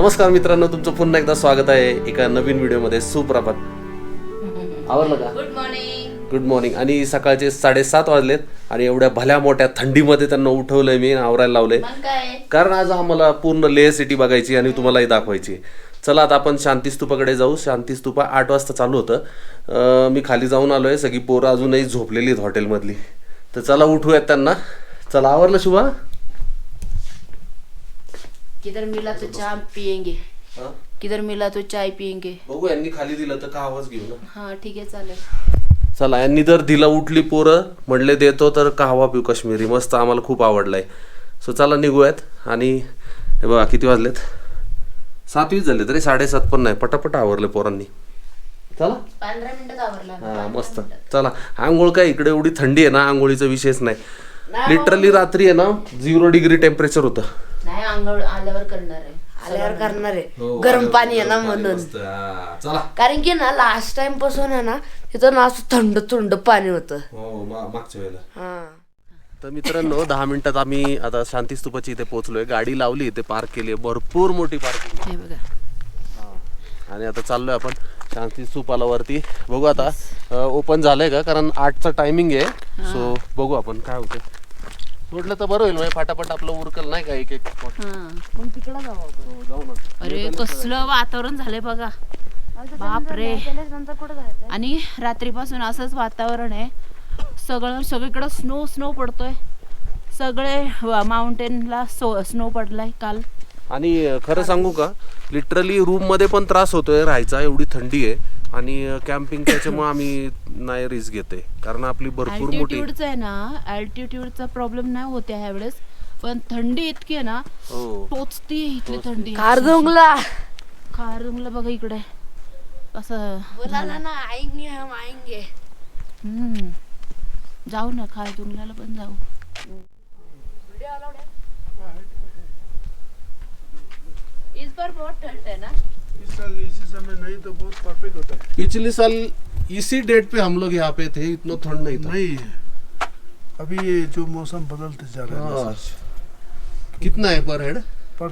नमस्कार मित्रांनो, तुमचं पुन्हा एकदा स्वागत आहे एका नवीन व्हिडिओमध्ये. सुप्रभात. आवरलं का? Good morning. Good morning. आणि सकाळचे 7:30 वाजलेत आणि एवढ्या भल्या मोठ्या थंडीमध्ये त्यांना उठवलंय मी, आवरायला लावलंय. कारण आज आम्हाला पूर्ण लेह सिटी बघायची आणि तुम्हालाही दाखवायची. चला आता आपण शांतीस्तूपाकडे जाऊ. शांतीस्तूपा 8 वाजता चालू होतं. मी खाली जाऊन आलोय. सगळी पोरं अजूनही झोपलेली आहेत हॉटेलमधली. तर चला उठूयात त्यांना. चला, आवरलं शुभा? किधर मिला तो चाय पियेंगे. किधर मिला तो चाय पियेंगे. बघू, यांनी खाली दिलं तर का आवाज घेऊ ना. हाँ ठीक आहे, चालेल. चला, यांनी जर दिला, उठली पोरं, म्हणले देतो तर कहवा पिऊ काश्मीरी, मस्त, आम्हाला खूप आवडलाय. सो चला निघूयात. आणि हे बघा किती वाजलेत, 7:20 झाले तरी 7:30 पण नाही, पटापट आवरले पोरांनी. चला 15 मिनिटात आवरला. हा मस्त. चला, आंघोळ काय, इकडे एवढी थंडी आहे ना, आंघोळीचा विषयच नाही. लिटरली रात्री आहे ना 0 डिग्री टेम्परेचर होतं. नाही, आंघोळ आल्यावर करणार आहे. गरम पाणी आहे ना म्हणून. चला, कारण की ना लास्ट टाइम पासून आहे ना तिथं ना असं थंड थंड पाणी होतं. हो मागच्या वेळेला. तर मित्रांनो, 10 मिनिटात आम्ही आता शांतीस्तूपाची इथे पोहोचलोय. गाडी लावली, इथे पार्क केली आहे, भरपूर मोठी पार्किंग. हे बघा. आणि आता चाललोय आपण शांतीस्तूपाला वरती. बघू आता ओपन झालंय का, कारण 8चा टायमिंग आहे. सो बघू आपण काय होतं. सोडलं तर बरं होईल, म्हणजे फटाफट आपलं उरकल नाही का एक एक spot. मग तिकडं जाऊ ना. अरे कसलं वातावरण झालंय बघा. बाप रे. नंतर कुठं जायचं? आणि रात्रीपासून असंच वातावरण आहे. सगळीकडं स्नो पडतोय. सगळे माउंटेनला स्नो पडलाय काल. आणि खरं सांगू का, लिटरली रूम मध्ये पण त्रास होतोय राहायचा, एवढी थंडी आहे. आणि कॅम्पिंग त्याच्यामुळे आम्ही नाही रिस्क घेते, कारण आपली भरपूर मोठी अल्टिट्यूडचा आहे ना, अल्टिट्यूडचा प्रॉब्लेम नाही होते ह्या वेळेस, पण थंडी इतकी आहे ना, टोचती इथली थंडी. खारदुंगला बघा इकडे कसं बोलायला ना आएंगे हम आएंगे. जाऊ ना, खारदुंगला पण जाऊ. इस बार बहुत ठंड है ना. इस साल इसी समय नहीं तो बहुत परफेक्ट होता है. पिछले साल इसी डेट पे हम लोग यहाँ पे थे, इतना ठंड नहीं था. नहीं, अभी ये जो मौसम बदलते जा रहा है ना, कितना आहे पर हेड? पर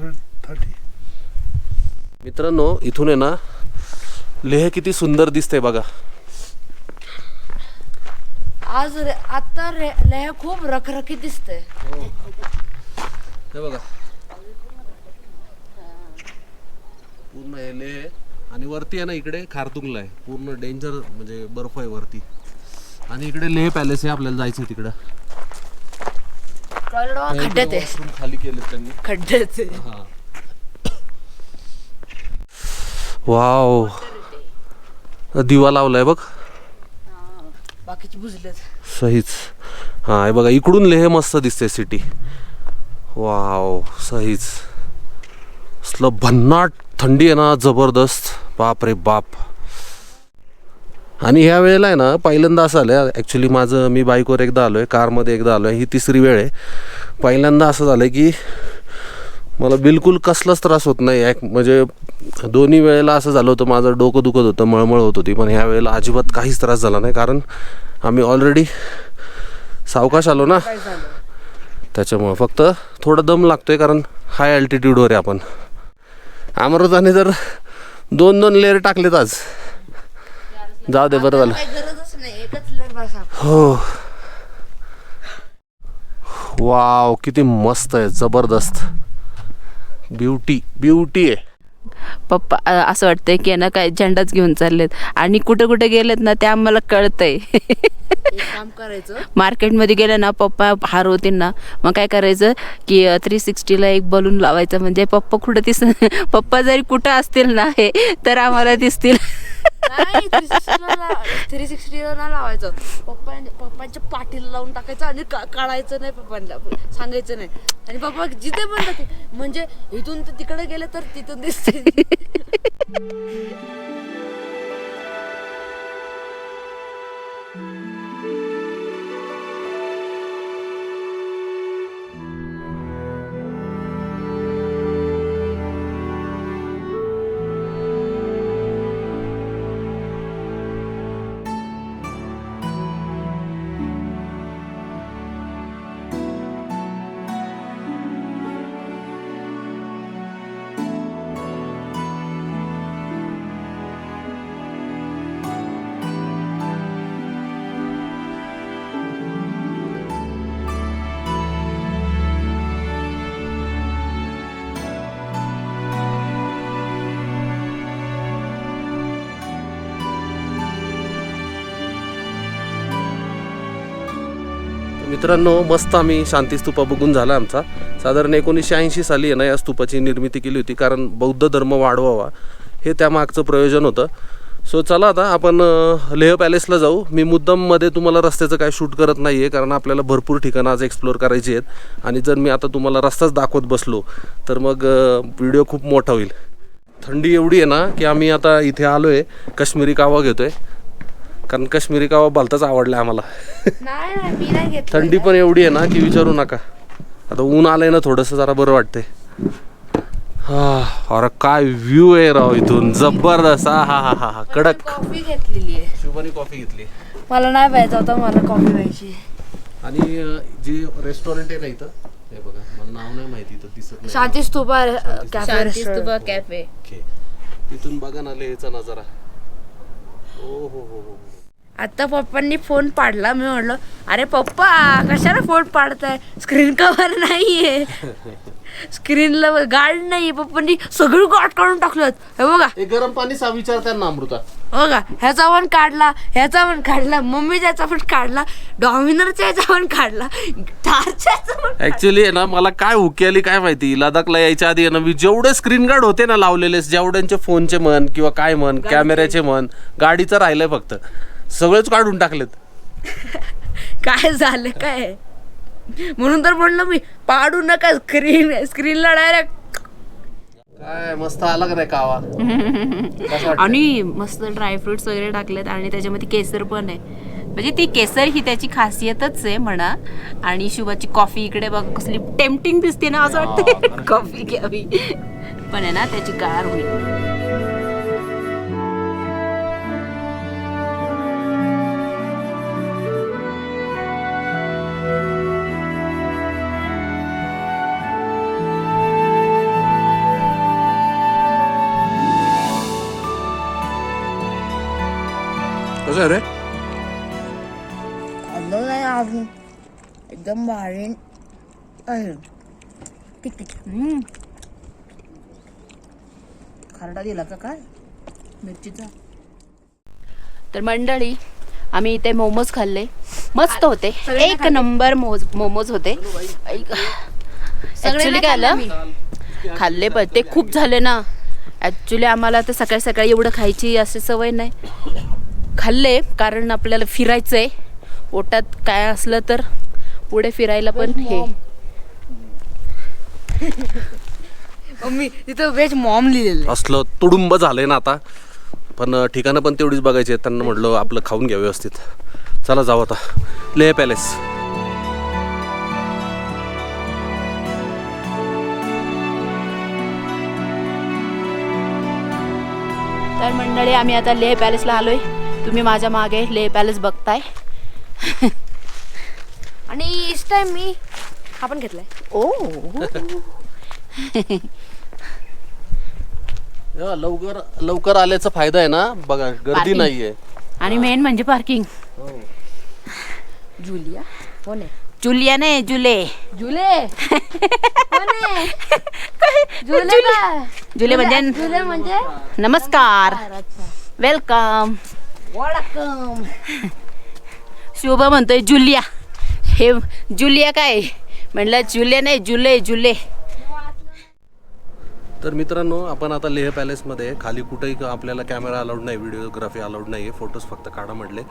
30. मित्रांनो, इथून आहे ना लेह किती सुंदर दिसते बघा. आता लय खूप रखरखी दिसते. हे बघा, पूर्ण हे लेह आणि वरती आहे ना, इकडे खारदुंगला आहे, पूर्ण डेंजर, म्हणजे बर्फ आहे वरती. आणि इकडे लेह पॅलेस आहे, आपल्याला जायचं आहे तिकडं. खड्ड्यात आहे, वॉशरूम खाली केले त्यांनी. खड्ड्यात आहे. हा, वाव, दिवा लावलाय बघ. बाकीचे बुजलेत. सहीच. हा, हे बघा, इकडून लेह मस्त दिसते सिटी. वाव, सहीच. असलं भन्नाट थंडी आहे ना, जबरदस्त, बाप रे बाप. आणि ह्या वेळेला आहे ना, पहिल्यांदा असं आलं ॲक्च्युली, मी बाईकवर एकदा आलो आहे, कारमध्ये एकदा आलो आहे, ही 3री वेळ आहे. पहिल्यांदा असं झालं की मला बिलकुल कसलाच त्रास होत नाही. म्हणजे दोन्ही वेळेला असं झालं होतं, माझं डोकं दुखत होतं, मळमळ होत होती, पण ह्या वेळेला अजिबात काहीच त्रास झाला नाही, कारण आम्ही ऑलरेडी सावकाश आलो ना, त्याच्यामुळं फक्त थोडा दम लागतोय, कारण हाय अल्टिट्यूडवर आहे आपण. अमृताने जर 2-2 लेअर टाकलेत आज. जाऊ दे, बरं झालं. गरजच नाही, एकच लेअर बस. हो, वाव, किती मस्त आहे, जबरदस्त. ब्युटी आहे. पप्पा असं वाटतंय की ना, काय झेंडाच घेऊन चाललेत आणि कुठे कुठे गेलेत ना ते आम्हाला कळतंय. एक काम करायचं, मार्केटमध्ये गेलं ना, पप्पा हरवतील ना, मग काय करायचं की 360ला एक बलून लावायचं, म्हणजे पप्पा कुठं पप्पा जरी कुठं असतील ना हे तर आम्हाला दिसतील. नाही 360ला ना लावायचं, पप्पांच्या पाठीला लावून टाकायचं आणि काढायचं नाही पप्पांना, सांगायचं नाही. आणि पप्पा जिथे पण जाते, म्हणजे इथून तिकडे गेले तर तिथून दिसते. मित्रांनो मस्त आम्ही शांती स्तूपा बघून झाला आमचा. साधारण 1980 साली आहे ना या स्तूपाची निर्मिती केली होती, कारण बौद्ध धर्म वाढवावा हे त्यामागचं प्रयोजन होतं. सो चला आता आपण लेह पॅलेसला जाऊ. मी मुद्दाममध्ये तुम्हाला रस्त्याचं काय शूट करत नाही आहे, कारण आपल्याला भरपूर ठिकाणं आज एक्सप्लोअर करायची आहेत आणि जर मी आता तुम्हाला रस्ताच दाखवत बसलो तर मग व्हिडिओ खूप मोठा होईल. थंडी एवढी आहे ना की आम्ही आता इथे आलो आहे, काश्मीरी कावा घेतो आहे, कारण काश्मीरी कावा भलताच आवडला आम्हाला. नाही मी नाही घेतलं. थंडी पण एवढी आहे ना की विचारू नका. आता ऊन आलंय ना थोडंसं जरा बरं वाटतंय. हा अरे काय व्ह्यू आहे राव इथून, जबरदस्त. हा हा हा हा कडक. कॉफी घेतलेली आहे. शुभानी कॉफी घेतली मला नाही पाहिजे होता, मला कॉफी पाहिजे. आणि जी रेस्टॉरंट आहे ना इथं, हे बघा मला नाव नाही माहिती, इथं दिसत नाही. शांती स्तूपा कॅफे शांती स्तूपा रेस्टॉरंट. कॅफे. ओके. तिथून बघा ना लेहचा नजारा. ओ हो हो हो. आता पप्पांनी फोन पाडला. मी म्हणलं अरे पप्पा कशाला फोन पाडताय, स्क्रीन कव्हर नाहीये, स्क्रीनला गार्ड नाहीये. पप्पांनी सगळी गार्ड काढून टाकलं. हे बघा एक गरम पाणी सा विचारतात ना अमृता. बघा ह्याचा पण काढला, ह्याचा पण काढला, मम्मीचा याचा पण काढला, डॉमिनरचा याचा पण काढला, टार्चचा पण. ऍक्च्युली आहे ना मला काय हुकी आली काय माहिती, लडाखला यायच्या आधी आहे ना मी जेवढे स्क्रीन गार्ड होते ना लावलेले, जेवढ्यांचे फोनचे म्हण किंवा काय म्हण, कॅमेऱ्याचे म्हण, गाडीचं राहिलंय फक्त, सगळेच काढून टाकलेत. काय झालं काय, म्हणून तर म्हणलं मी पाडू नका स्क्रीनला डायरेक्ट. काय मस्त आला का नाही कावा. कसं वाटतं? आणि मस्त ड्रायफ्रुट्स वगैरे टाकलेत आणि त्याच्यामध्ये केसर पण आहे. म्हणजे ती केसर ही त्याची खासियतच आहे म्हणा. आणि शुभाची कॉफी इकडे बघ कसली टेम्पटिंग दिसते ना, असं वाटतं कॉफी घ्यावी, पण आहे ना त्याची गार होईल. कसं आहे रे. अजून एकदम भारी खरडा दिला का काय मिरचीचा. तर मंडळी आम्ही इथे मोमोज खाल्ले, मस्त होते, एक नंबर मोमोज होते. ऍक्च्युली काय आलं खाल्ले पण ते खूप झाले ना. ऍक्च्युली आम्हाला तर सकाळी सकाळी एवढं खायची अशी सवय नाही. खाल्ले कारण आपल्याला फिरायचं आहे, पोटात काय असलं तर पुढे फिरायला पण हे. मम्मी तिथं व्हेज मॉम लिहिलेलं असलं तुडुंब झालंय ना आता, पण ठिकाणं पण तेवढीच बघायची आहेत. त्यांना म्हटलं आपलं खाऊन घ्या व्यवस्थित. चला जाऊ आता लेह पॅलेस. तर मंडळी आम्ही आता लेह पॅलेसला आलोय. तुम्ही माझ्या मागे लेह पॅलेस बघताय. आणि इस टाइम मी हा पण घेतलाय. ओ लवकर लवकर आल्याचा फायदा आहे ना, बघा गर्दी Parking. नाहीये. आणि मेन म्हणजे पार्किंग. जुलिया कोण आहे? जुलिया नाही जुले. जुले कोण आहे? जुले का? जुले म्हणजे जुले म्हणजे नमस्कार, वेलकम. वडकम. शुभ म्हणतोय जुलिया, हे जुलिया काय म्हणलं, जुले नाही जुले जुले. तर मित्रांनो आपण आता लेह पॅलेसमध्ये खाली कुठेही आपल्याला कॅमेरा अलाउड नाही, व्हिडिओग्राफी अलाउड नाही आहे, फोटोज फक्त काढा म्हटले.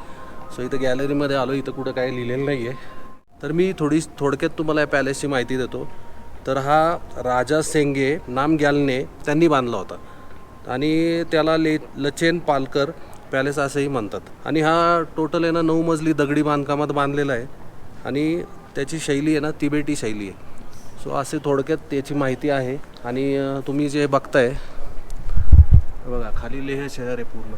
सो इथं गॅलरीमध्ये आलो, इथं कुठं काही लिहिलेलं नाही आहे. तर मी थोडक्यात तुम्हाला या पॅलेसची माहिती देतो. तर हा राजा सेंगे नामग्यालने त्यांनी बांधला होता आणि त्याला लचेन पालकर पॅलेस असंही म्हणतात. आणि हा टोटल आहे ना 9 मजली दगडी बांधकामात बांधलेला आहे आणि त्याची शैली आहे ना तिबेटी शैली आहे. सो असे थोडक्यात त्याची माहिती आहे. आणि तुम्ही जे बघताय बघा खाली लेह शहर आहे पूर्ण.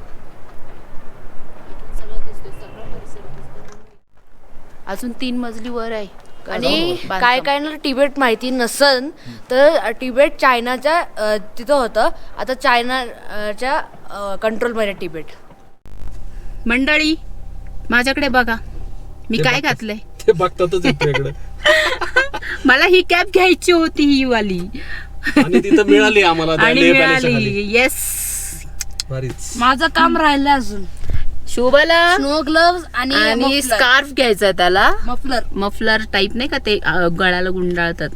अजून 3 मजली वर आहे. आणि काय काय ना तिबेट माहिती नसन तर तिबेट चायनाच्या तिथं होतं, आता चायनाच्या कंट्रोलमध्ये तिबेट. मंडळी माझ्याकडे बघा मी काय घातलंय. ते बघतातच इकडे. मला ही कॅब घ्यायची होती ही वाली आणि तिथं मिळाली आम्हाला त्या आणि लेह पॅलेसच्या मिळाली. खाली. येस भारीच. माझं काम राहिलं अजून. शुभला स्नो ग्लोव्स आणि स्कार्फ घ्यायचा त्याला, मफलर. मफलर टाईप नाही का ते गळ्याला गुंडाळतात,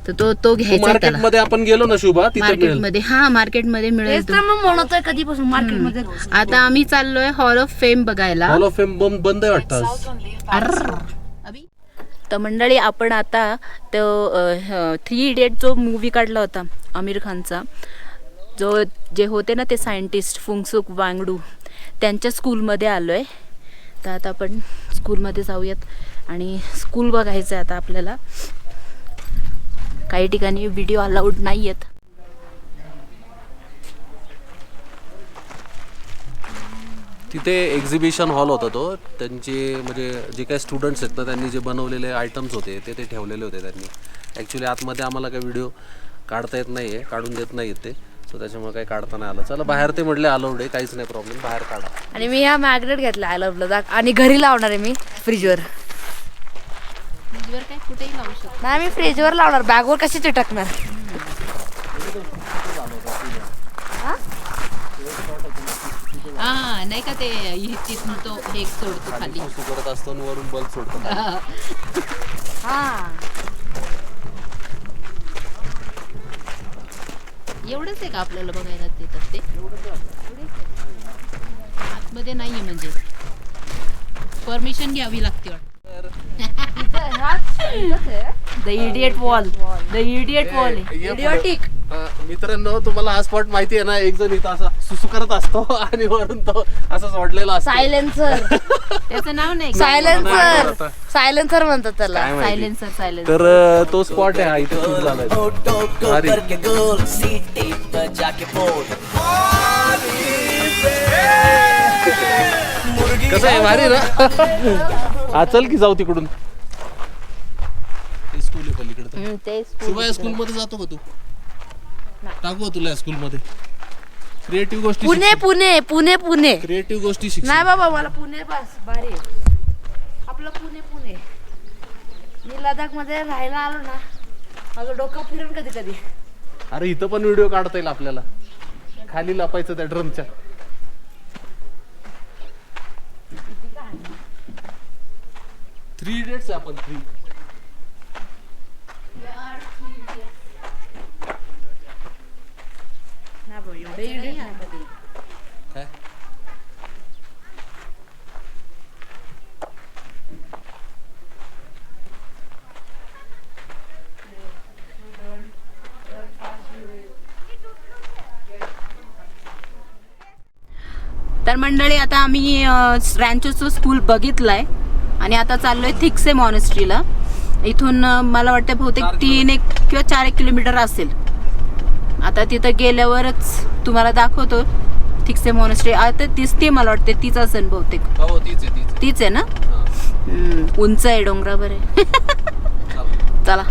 तर तो घ्यायचा त्याला मार्केटमध्ये आपण गेलो ना शुभा, तिथे मिळेल. मार्केटमध्ये. हा मार्केटमध्ये मिळेल तेच तर मग म्हणत आहे कधीपासून मार्केटमध्ये. आता आम्ही चाललोय हॉल ऑफ फेम बघायला. हॉल ऑफ फेम बंद आहे वाटतं आज. तर मंडळी आपण आता तो 3 इडियट जो मूवी काढला होता आमिर खानचा, जे होते ना ते सायंटिस्ट फुंगसुक वांगडू, त्यांच्या स्कूलमध्ये आलो आहे. तर आता आपण स्कूलमध्ये जाऊयात आणि स्कूल बघायचं आहे आता आपल्याला. काही ठिकाणी व्हिडिओ अलाउड नाही आहेत. तिथे एक्झिबिशन हॉल होता तो, त्यांचे म्हणजे जे काही स्टुडंट्स आहेत ना, त्यांनी जे बनवलेले आयटम्स होते ते ठेवलेले होते त्यांनी. ॲक्च्युली आतमध्ये आम्हाला काही व्हिडिओ काढता येत नाही आहे, काढून देत नाही आहेत ते, सो त्याच्यामुळे काही काढता नाही आलं. चला बाहेर ते म्हटले अलाउड आहे, काहीच नाही प्रॉब्लेम, बाहेर काढा. आणि मी हा मॅग्नेट घेतला आय लव्ह लडाख आणि घरी लावणार आहे मी फ्रीजवर. काय कुठेही लावू शकतो. नाही मी फ्रीजवर लावणार, बॅगवर कशी चिटकणार. हा नाही का ते तिथून तो हे सोडतो खाली, करत असतो आणि वरून बल्ब सोडतो. हा एवढंच आहे का आपल्याला बघायला देतात ते? आतमध्ये नाहीये म्हणजे परमिशन घ्यावी लागते वाटतं. The idiot wall, the idiot wall idiotic. मित्रांनो तुम्हाला हा स्पॉट माहिती आहे ना, एक जण इथं असा सुसू करत असतो आणि वरून तो असा सोडलेला असतो. सायलेन्सर. त्याचं नाव नाही सायलेन्सर. सायलेन्सर म्हणतात त्याला. काय माहिती. Silencer, silencer. तर तो स्पॉट आहे हा, इथे खूप झालाय. भारी. कसं आहे, भारी ना. हा चल की जाऊ तिकडून. स्कूल आहे पलीकडे. ते शिवाय स्कूल मध्ये जातो का तू? टाकू तुला स्कूल मध्ये. क्रिएटिव्ह गोष्टी पुणे पुणे पुणे पुणे. क्रिएटिव्ह गोष्टी शिक. नाही बाबा मला पुणे बस भारी आहे. आपलं पुणे पुणे. मी लडाख मध्ये राहायला आलो ना, माझं डोकं फिरून कधी कधी. अरे इथं पण व्हिडिओ काढता येईल आपल्याला, खाली लपायचं त्या ड्रमच्या. 3 इडियट्स आपण 3. काय तर मंडळी आता आम्ही रॅन्चोचं स्कूल बघितलंय आणि आता चाललोय थिकसे मॉनेस्ट्रीला. इथून मला वाटतं बहुतेक 3 किंवा 4 किलोमीटर असेल. आता तिथं गेल्यावरच तुम्हाला दाखवतो थिकसे मॉनेस्ट्री. आता दिसते मला वाटते तीच असेल बहुतेक. हो तीच तीच आहे ना. उंच आहे, डोंगरावर आहे. चला.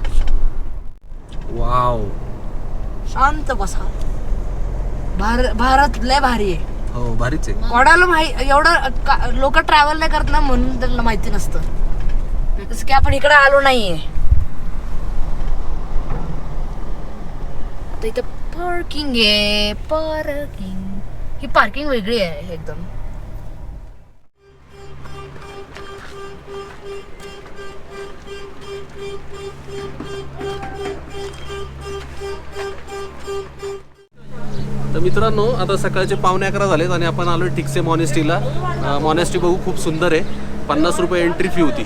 वाव, शांत बसा. भारत लय भारी आहे. हो भारीच आहे. कोणाला एवढं लोक ट्रॅव्हल नाही करत ना, म्हणून त्यांना माहिती नसतं. जसं की आपण इकडे आलो नाहीये. तर इथं पार्किंग आहे. पार्किंग ही पार्किंग वेगळी आहे एकदम. तर मित्रांनो आता सकाळचे 11:15 झालेत आणि आपण आलो थिकसे मॉनेस्ट्रीला. मॉनेस्ट्री बघू, खूप सुंदर आहे. 50 रुपये एंट्री फी होती.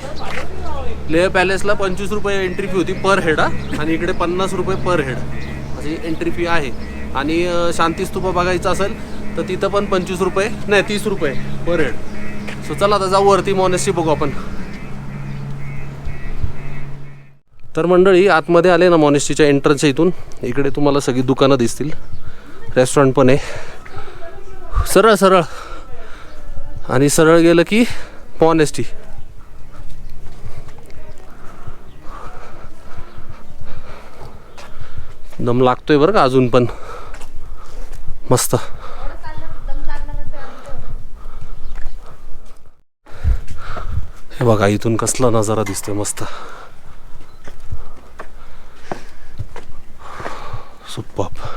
लेह पॅलेसला 25 रुपये एंट्री फी होती पर हेड, आणि इकडे 50 रुपये पर हेड अशी एंट्री फी आहे. आणि शांतीस्तूप बघायचं असेल तर तिथं पण 25 रुपये नाही 30 रुपये पर हेड. सो चला आता जाऊ वरती, मॉनेस्ट्री बघू आपण. तर मंडळी आतमध्ये आले ना मॉनेस्ट्रीच्या एंट्रन्सच्या इथून, इकडे तुम्हाला सगळी दुकानं दिसतील, रेस्टॉरंट पण आहे. सरळ सरळ आणि सरळ गेलं की मॉनेस्ट्री. दम लागतोय बरं का अजून पण, मस्त. हे बघा इथून कसला नजारा दिसतोय मस्त. सुपर्ब.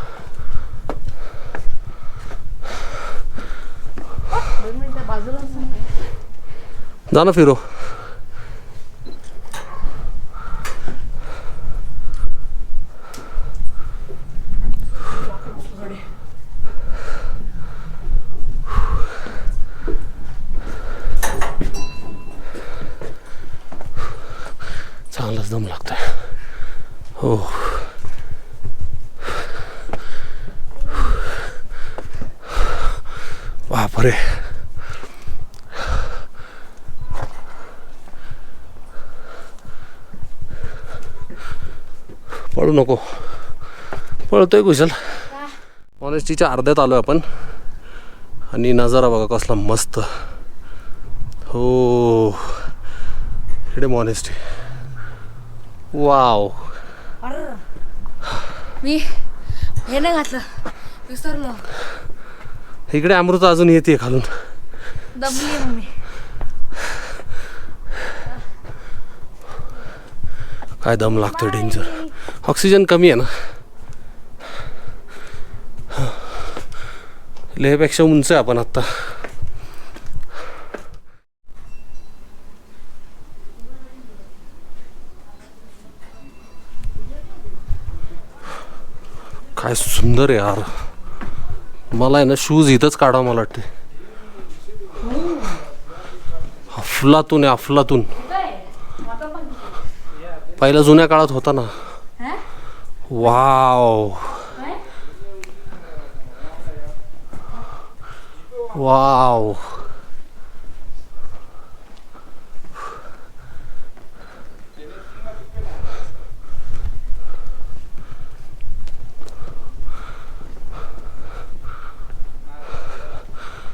बाजूला जा ना फिरो. चांगलाच दम लागतोय. हो बापरे. पळू नको. पळतोय कुशल. ऑनेस्टीच्या अर्ध्यात आलो आपण आणि नजारा बघा कसला मस्त. हो इकडे मॉनेस्टी. वाव. मी हे नाही घातलं, विसरलो. इकडे अमृता अजून येते खालून. दमली मग मी. काय दम लागतोय डेंजर. ऑक्सिजन कमी आहे ना. लेहपेक्षा उंच आहे आपण आत्ता. काय सुंदर आहे यार. मला आहे ना शूज इथंच काढा मला वाटते. अफलातून आहे अफलातून. पहिला जुन्या काळात होता ना. Wow wow.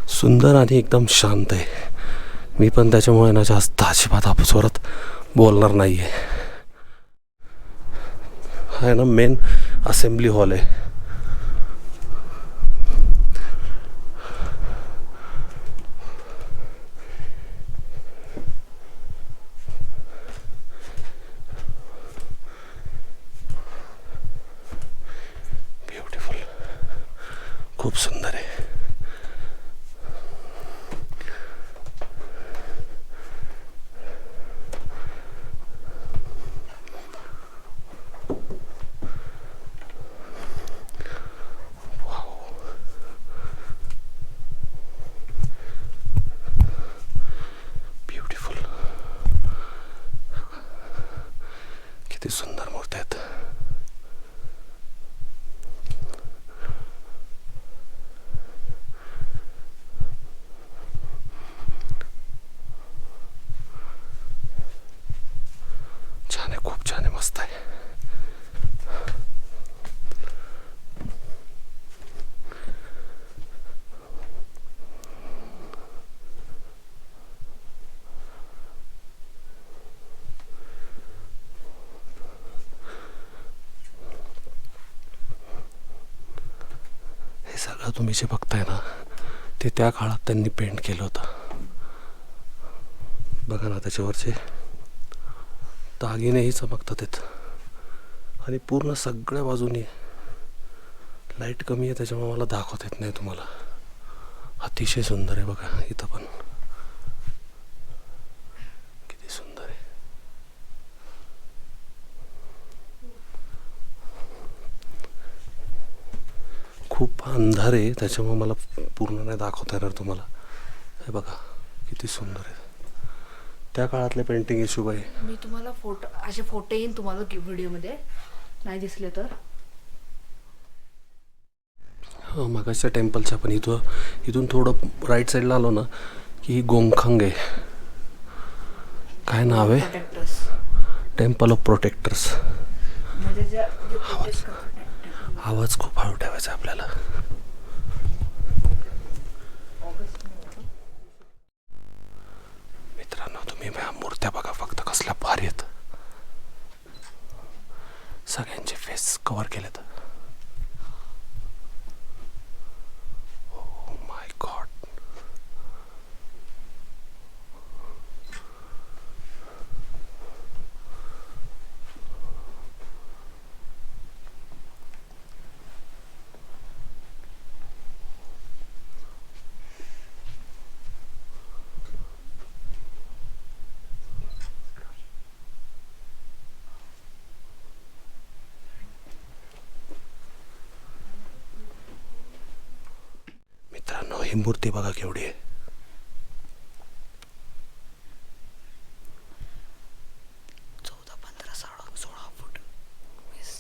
सुंदर आणि एकदम शांत आहे. मी पण त्याच्यामुळे ना जास्त अजिबात आपसवरात बोलणार नाही आहे. आहे ना मेन असेंब्ली हॉल आहे. ब्युटिफुल. खूप सुंदर आहे. किती सुंदर मूर्ती आहेत. छान आहे. खूप छान आहे. मस्त आहे. सगळं तुम्ही जे बघताय ना ते त्या काळात त्यांनी पेंट केलं होतं. बघा ना त्याच्यावरचे दागिनेही चमकतात आहेत आणि पूर्ण सगळ्या बाजूनी लाईट कमी आहे त्याच्यामुळे मला दाखवता येत नाही तुम्हाला. अतिशय सुंदर आहे बघा. इथं पण किती सुंदर आहे. खूप अंधार आहे त्याच्यामुळे मला पूर्ण नाही दाखवता येणार तुम्हाला. हे बघा किती सुंदर आहे. त्या काळातले पेंटिंग हिशोब आहे. मी तुम्हाला असे फोटो येईन तुम्हाला व्हिडिओमध्ये नाही दिसले तर. मगाच्या टेम्पलच्या पण इथून थोडं राईट साईडला आलो ना की ही गोंगखंग आहे. काय नाव आहे? प्रोटेक्टर्स. Temple of protectors. म्हणजे आवाज खूप हळू ठेवायचा आपल्याला. मित्रांनो तुम्ही मूर्त्या बघा फक्त कसल्या भारी आहेत. सगळ्यांचे फेस कव्हर केलेत. Oh my God. ही मूर्ती बघा केवढी आहे.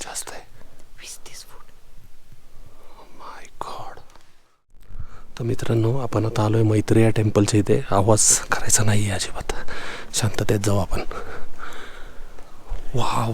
जास्त आहे. 20-30 फूट. माय गॉड. तर मित्रांनो, आपण आता आलोय मैत्रिया टेम्पलच्या इथे. आवाज करायचा नाही आहे अजिबात, शांततेत जाऊ आपण. वाव.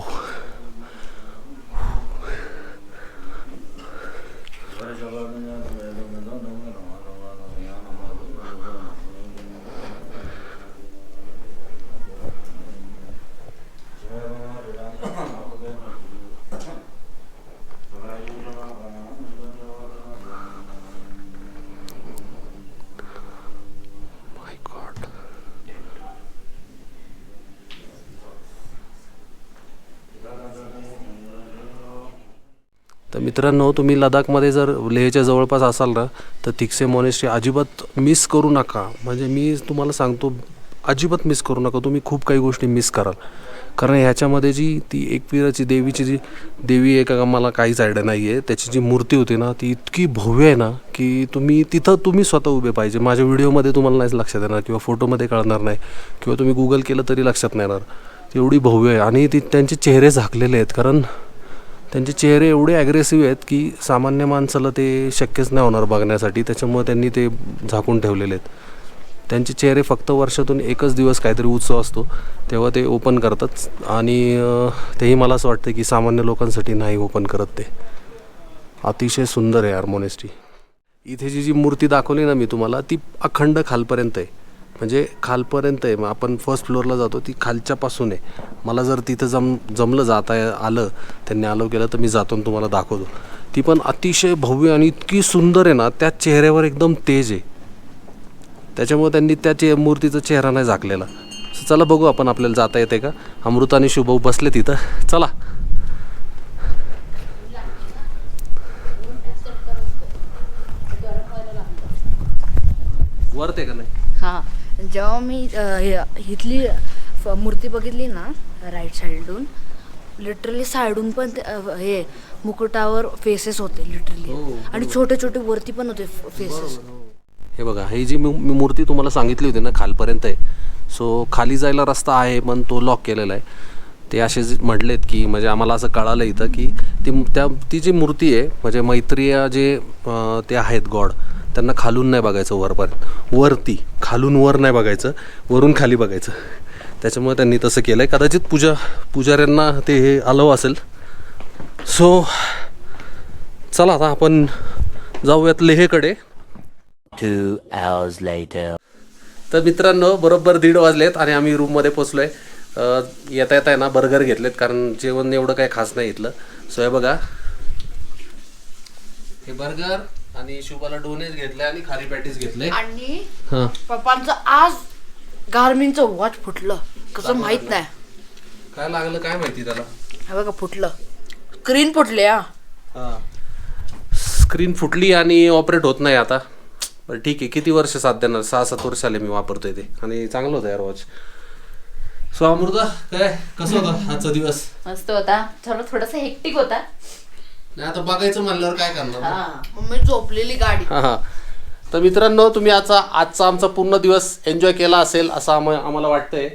तर मित्रांनो, तुम्ही लडाखमध्ये जर लेहच्या जवळपास असाल ना, तर तिक्से मॉनेस्ट्री अजिबात मिस करू नका. म्हणजे मी तुम्हाला सांगतो, अजिबात मिस करू नका. तुम्ही खूप काही गोष्टी मिस कराल. कारण ह्याच्यामध्ये जी ती एकविराची देवीची जी देवी आहे का, मला काहीच आयडिया नाही आहे, त्याची जी मूर्ती होती ना, ती इतकी भव्य आहे ना की तुम्ही स्वतः उभे पाहिजे. माझ्या व्हिडिओमध्ये तुम्हाला नाहीच लक्षात येणार किंवा फोटोमध्ये कळणार नाही किंवा तुम्ही गुगल केलं तरी लक्षात नाही येणार. एवढी भव्य आहे. आणि त्यांचे चेहरे झाकलेले आहेत, कारण त्यांचे चेहरे एवढे ॲग्रेसिव्ह आहेत की सामान्य माणसाला ते शक्यच नाही होणार बघण्यासाठी. त्याच्यामुळे त्यांनी ते झाकून ठेवलेले आहेत. त्यांचे चेहरे फक्त वर्षातून एकच दिवस काहीतरी उत्सव असतो तेव्हा ते ओपन करतात. आणि तेही मला असं वाटतं की सामान्य लोकांसाठी नाही ओपन करत ते. अतिशय सुंदर आहे यार मॉनेस्ट्री. इथे जी मूर्ती दाखवली ना मी तुम्हाला, ती अखंड खालपर्यंत आहे. म्हणजे खालपर्यंत आहे. मग आपण फर्स्ट फ्लोअरला जातो, ती खालच्यापासून आहे. मला जर तिथं जमलं जाता आलं, त्यांनी अलाव केलं तर मी जातो आणि तुम्हाला दाखवतो. ती पण अतिशय भव्य आणि इतकी सुंदर आहे ना, त्या चेहऱ्यावर एकदम तेज आहे. त्याच्यामुळे त्यांनी त्या मूर्तीचा चेहरा नाही झाकलेला. चला बघू आपण, आपल्याला जाता येते का. अमृता आणि शुभव बसले तिथं. चला. वरते का नाही. हां, जेव्हा मी इथली मूर्ती बघितली ना राईट साईडून, लिटरली साईडून पण हे मुकुटावर फेसेस होते लिटरली. आणि छोटे छोटे वरती पण होते फेसेस. हे बघा, ही जी मी मूर्ती तुम्हाला सांगितली होती ना, खालपर्यंत आहे. सो खाली जायला रस्ता आहे पण तो लॉक केलेला आहे. ते असे म्हटलेत की, म्हणजे आम्हाला असं कळालं इथं की ती जी मूर्ती आहे, म्हणजे मैत्रिया जे ते आहेत गॉड, त्यांना खालून नाही बघायचं वरपर्यंत. वरती खालून वर नाही बघायचं, वरून खाली बघायचं. त्याच्यामुळे त्यांनी तसं केलं आहे. कदाचित पुजाऱ्यांना ते हे अलाव असेल. सो चला आता आपण जाऊयात लेहकडे. 2 hours later. तर मित्रांनो, बरोबर 1:30 वाजलेत आणि आम्ही रूममध्ये पोचलो आहे. येता येता ना बर्गर घेतलेत, कारण जेवण एवढं काही खास नाही इथलं. सो हे बघा, हे बर्गर आणि शुभाला डोनेज घेतले आणि खारी पॅटीस घेतले. आणि हां, पप्पांचं आज गार्मिनचं वॉच फुटलं, कसं माहित नाही. काय लागलं काय माहिती त्याला. हे बघा फुटलं, स्क्रीन फुटले. हां, स्क्रीन फुटली आणि ऑपरेट होत नाही आता. बरं ठीक आहे, किती वर्ष साथ देणार. 6-7 वर्ष आले मी वापरतोय ते, आणि चांगलं होतं यार वॉच. सो अमृता, काय कसं होता आजचा दिवस. मस्त होता. थोडासा हेक्टिक होता. नाही आता बघायचं म्हणल्यावर काय करणार. मम्मी झोपलेली गाडी. हां. तर मित्रांनो, तुम्ही आजचा आमचा पूर्ण दिवस एन्जॉय केला असेल असं आम्हाला वाटतंय.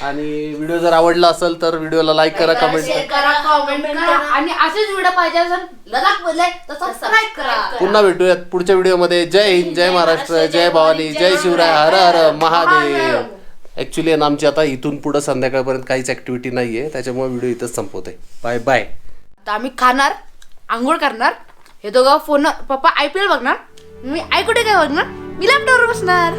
आणि व्हिडिओ जर आवडला असेल तर व्हिडिओला लाईक करा, कमेंट करा, कमेंट करा. आणि असेच व्हिडिओ पाहिजे असेल लडाख मधले तर सबस्क्राईब करा. पुन्हा भेटूयात पुढच्या व्हिडिओमध्ये. जय हिंद, जय महाराष्ट्र, जय भवानी, जय शिवराय, हर हर महादेव. ॲक्च्युली आमची आता इथून पुढं संध्याकाळपर्यंत काहीच ॲक्टिव्हिटी नाही आहे, त्याच्यामुळे व्हिडिओ इथंच संपवते. Bye bye. आता आम्ही खाणार, आंघोळ करणार, हे दोघं फोन, पप्पा IPL बघणार, मी आई कुठे काय बघणार, मी लॅपटॉपवर बसणार.